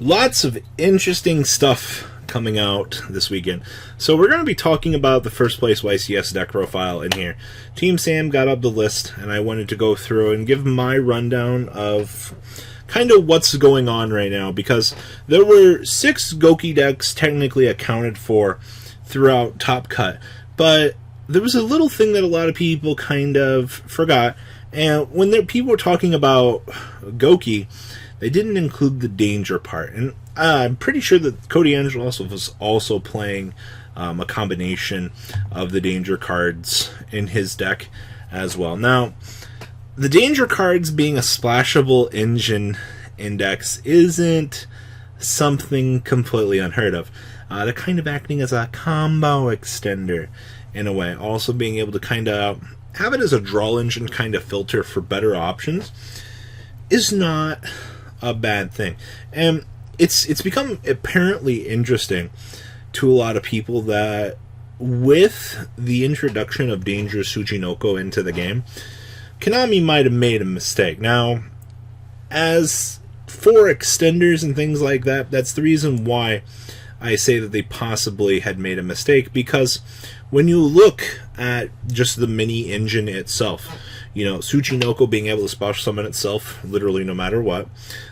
Lots of interesting stuff coming out this weekend. So we're going to be talking about the first place YCS deck profile in here. Team Sam got up the list, and I wanted to go through and give my rundown of kind of what's going on right now, because there were 6 Gouki decks technically accounted for throughout Top Cut, but there was a little thing that a lot of people kind of forgot, and when people were talking about Gouki, they didn't include the danger part, and I'm pretty sure that Cody Angel was also playing a combination of the danger cards in his deck as well. Now, the danger cards being a splashable engine index isn't something completely unheard of. They're kind of acting as a combo extender in a way, also being able to kind of have it as a draw engine kind of filter for better options is not a bad thing. And it's become apparently interesting to a lot of people that with the introduction of Dangerous Tsuchinoko into the game, Konami might have made a mistake. Now, as for extenders and things like that, that's the reason why I say that they possibly had made a mistake, because when you look at just the mini engine itself, you know, Tsuchinoko being able to special summon itself literally no matter what,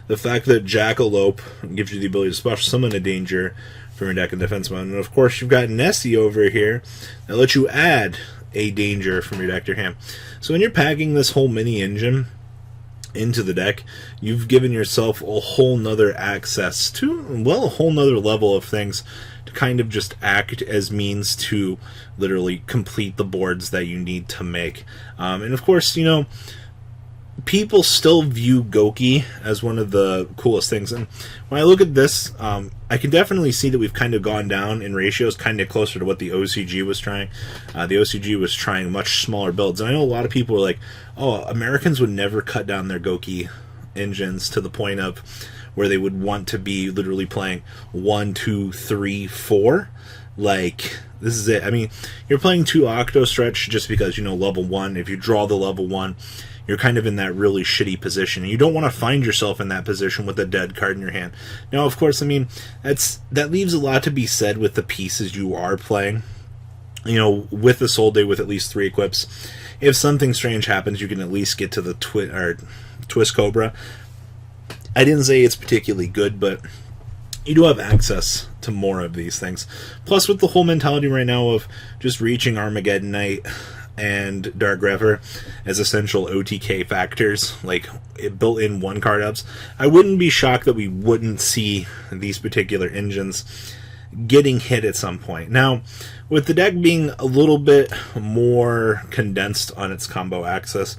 the fact that Jackalope gives you the ability to special summon a danger from your deck in defense mode, and of course you've got Nessie over here that lets you add a danger from your deck to your hand. So when you're packing this whole mini engine into the deck, you've given yourself a whole nother access to, well, a whole nother level of things to kind of just act as means to literally complete the boards that you need to make. And of course, you know, people still view Gouki as one of the coolest things. And when I look at this, I can definitely see that we've kind of gone down in ratios, kind of closer to what the OCG was trying. The OCG was trying much smaller builds. And I know a lot of people were like, oh, Americans would never cut down their Gouki engines to the point of where they would want to be literally playing 1, 2, 3, 4. Like, this is it. I mean, you're playing 2 Octo Stretch just because, you know, level 1. If you draw the level 1, you're kind of in that really shitty position. And you don't want to find yourself in that position with a dead card in your hand. Now, of course, I mean, that leaves a lot to be said with the pieces you are playing. You know, with the Soul Day with at least 3 equips, if something strange happens, you can at least get to the Twist Cobra. I didn't say it's particularly good, but you do have access to more of these things. Plus, with the whole mentality right now of just reaching Armageddon Knight and Dark Rever as essential OTK factors, like built-in 1-card ups, I wouldn't be shocked that we wouldn't see these particular engines getting hit at some point. Now, with the deck being a little bit more condensed on its combo access,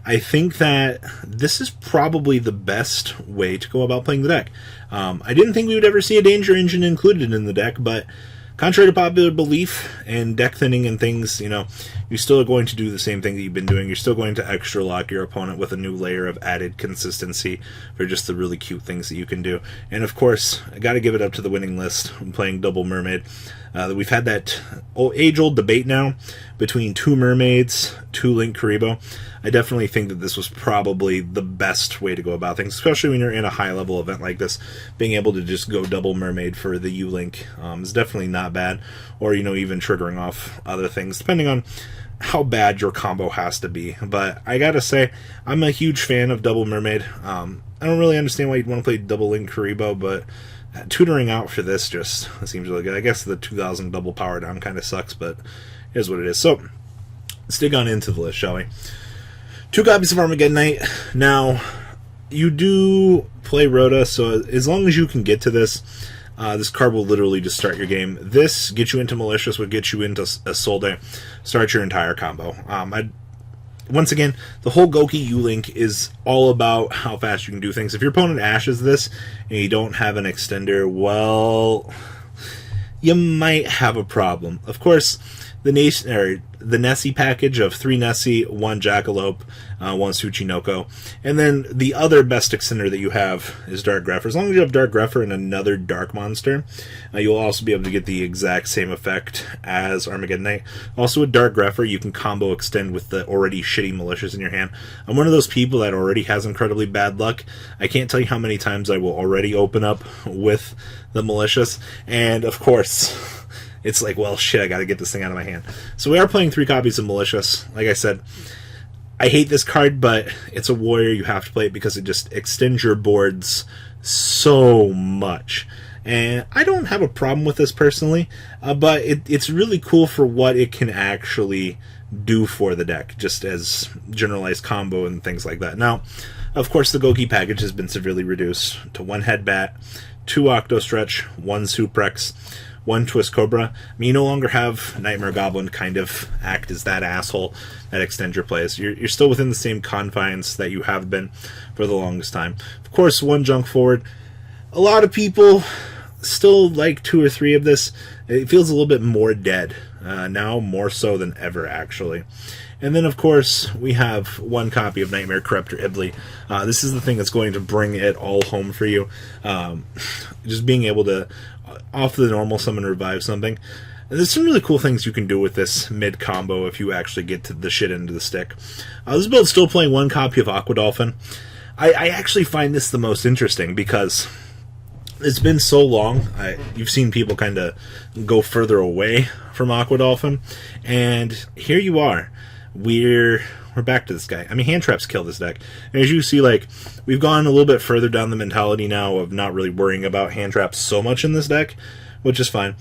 I think that this is probably the best way to go about playing the deck. I didn't think we would ever see a danger engine included in the deck, but contrary to popular belief and deck thinning and things, you know, you still are going to do the same thing that you've been doing. You're still going to extra lock your opponent with a new layer of added consistency for just the really cute things that you can do. And of course, I got to give it up to the winning list. I'm playing Double Mermaid. We've had that age-old debate now between 2 Mermaids, 2 Link Karibo. I definitely think that this was probably the best way to go about things, especially when you're in a high-level event like this. Being able to just go Double Mermaid for the U-Link is definitely not bad, or, you know, even triggering off other things, depending on how bad your combo has to be. But I gotta say, I'm a huge fan of Double Mermaid. I don't really understand why you'd want to play Double Link Karibo, but tutoring out for this just seems really good. I guess the 2000 double power down kind of sucks, but here's what it is. So, let's dig on into the list, shall we? 2 copies of Armageddon Knight. Now, you do play Rhoda, so as long as you can get to this, this card will literally just start your game. This gets you into Malicious, would get you into a Soul Day, start your entire combo. Once again, the whole Gouki U-Link is all about how fast you can do things. If your opponent ashes this and you don't have an extender, well, you might have a problem. Of course, the Nessie package of 3 Nessie, 1 Jackalope, 1 Tsuchinoko, and then the other best extender that you have is Dark Grepher. As long as you have Dark Grepher and another Dark Monster, you'll also be able to get the exact same effect as Armageddon Knight. Also with Dark Grepher, you can combo extend with the already shitty Malicious in your hand. I'm one of those people that already has incredibly bad luck. I can't tell you how many times I will already open up with the Malicious, and of course it's like, well, shit, I gotta get this thing out of my hand. So we are playing 3 copies of Malicious. Like I said, I hate this card, but it's a warrior. You have to play it because it just extends your boards so much. And I don't have a problem with this personally, but it's really cool for what it can actually do for the deck, just as generalized combo and things like that. Now, of course, the Gouki package has been severely reduced to 1 Headbat, 2 Octo Stretch, 1 Suprex, 1 Twist Cobra. I mean, you no longer have Nightmare Goblin kind of act as that asshole that extends your plays. You're still within the same confines that you have been for the longest time. Of course, 1 Junk Forward. A lot of people still like 2 or 3 of this. It feels a little bit more dead now, more so than ever, actually. And then, of course, we have 1 copy of Nightmare Corruptor Ibly. This is the thing that's going to bring it all home for you. Just being able to, off the normal, summon revive something. And there's some really cool things you can do with this mid-combo if you actually get to the shit into the stick. This build's still playing 1 copy of Aqua Dolphin. I actually find this the most interesting because it's been so long. You've seen people kind of go further away from Aqua Dolphin, and here you are. We're back to this guy. I mean, hand traps kill this deck. And as you see, like, we've gone a little bit further down the mentality now of not really worrying about hand traps so much in this deck, which is fine.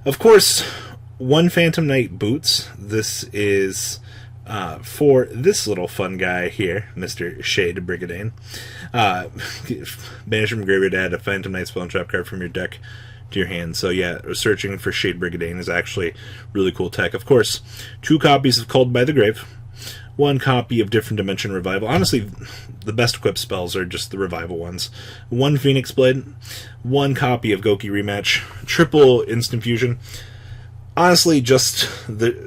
Of course, 1 Phantom Knight Boots. This is for this little fun guy here, Mr. Shade Brigadane. Banish from graveyard to add a Phantom Knight spell and trap card from your deck to your hand. So yeah, searching for Shade Brigadane is actually really cool tech. Of course, 2 copies of Called by the Grave, 1 copy of Different Dimension Revival. Honestly, the best equipped spells are just the Revival ones. 1 Phoenix Blade, 1 copy of Gouki Rematch, triple Instant Fusion. Honestly, just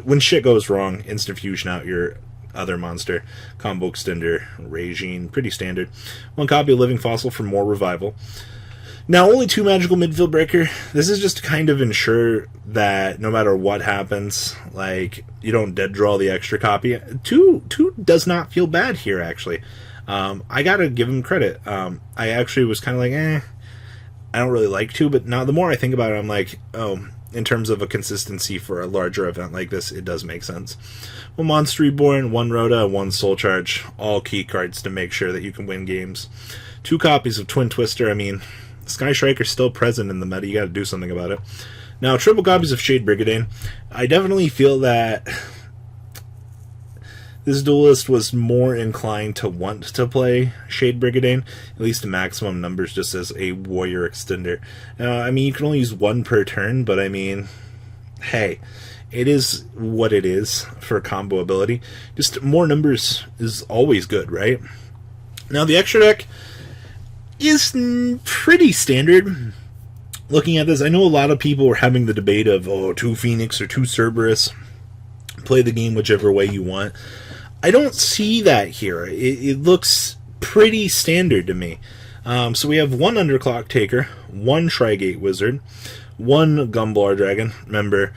when shit goes wrong, Instant Fusion out your other monster. Combo Extender, Regine, pretty standard. 1 copy of Living Fossil for more Revival. Now, only 2 Magical Midfield Breaker. This is just to kind of ensure that no matter what happens, like, you don't dead draw the extra copy. 2 does not feel bad here, actually. I gotta give him credit. I actually was kind of like, I don't really like 2, but now the more I think about it, I'm like, oh, in terms of a consistency for a larger event like this, it does make sense. 1 Monster Reborn, 1 Rhoda, 1 Soul Charge, all key cards to make sure that you can win games. 2 copies of Twin Twister. I mean, Sky Striker's still present in the meta. You gotta do something about it. Now, triple copies of Shade Brigadane. I definitely feel that this duelist was more inclined to want to play Shade Brigadane, at least to maximum numbers, just as a warrior extender. I mean, you can only use 1 per turn, but I mean, hey, it is what it is for combo ability. Just more numbers is always good, right? Now, the extra deck is pretty standard. Looking at this, I know a lot of people were having the debate of, 2 Phoenix or 2 Cerberus. Play the game whichever way you want. I don't see that here. It looks pretty standard to me. So we have 1 Underclock Taker, 1 Trigate Wizard, 1 Gumblar Dragon. Remember,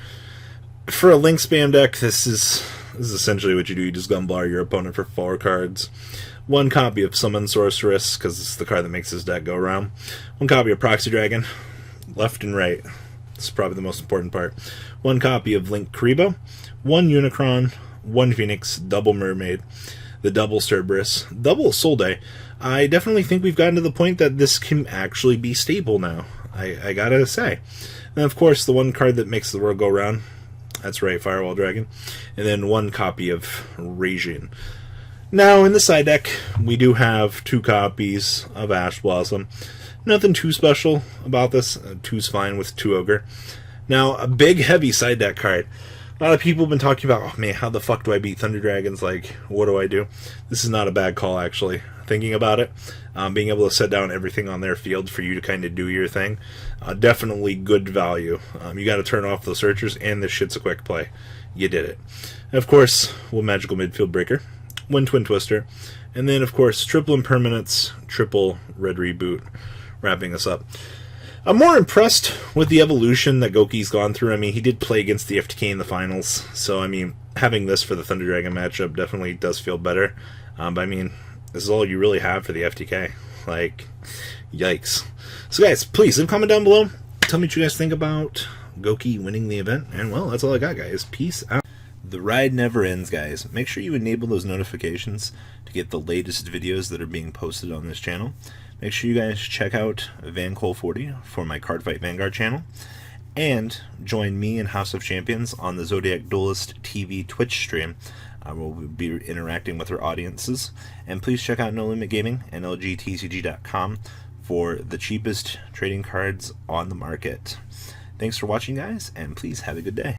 for a Link Spam deck, this is essentially what you do. You just Gumblar your opponent for 4 cards. 1 copy of Summon Sorceress, because it's the card that makes this deck go around. 1 copy of Proxy Dragon, left and right. This is probably the most important part. 1 copy of Link Karibo, 1 Unicron, 1 Phoenix, double Mermaid, the double Cerberus, double Soul Day. I definitely think we've gotten to the point that this can actually be stable now. I gotta say. And of course, the 1 card that makes the world go round. That's right, Firewall Dragon. And then 1 copy of Regine. Now, in the side deck, we do have 2 copies of Ash Blossom. Nothing too special about this. 2's fine with 2 Ogre. Now, a big, heavy side deck card. A lot of people have been talking about, oh man, how the fuck do I beat Thunder Dragons? Like, what do I do? This is not a bad call, actually. Thinking about it, being able to set down everything on their field for you to kind of do your thing, definitely good value. You got to turn off those searchers, and this shit's a quick play. You did it. And of course, we'll Magical Midfield Breaker, one Twin Twister, and then, of course, triple Impermanence, triple Red Reboot, wrapping us up. I'm more impressed with the evolution that Gouki's gone through. I mean, he did play against the FTK in the finals, so, I mean, having this for the Thunder Dragon matchup definitely does feel better. But, I mean, this is all you really have for the FTK. Like, yikes. So, guys, please leave a comment down below. Tell me what you guys think about Gouki winning the event. And, well, that's all I got, guys. Peace out. The ride never ends, guys. Make sure you enable those notifications to get the latest videos that are being posted on this channel. Make sure you guys check out VanCole40 for my Cardfight Vanguard channel. And join me and House of Champions on the Zodiac Duelist TV Twitch stream. We'll be interacting with our audiences. And please check out No Limit Gaming and LGTCG.com for the cheapest trading cards on the market. Thanks for watching, guys, and please have a good day.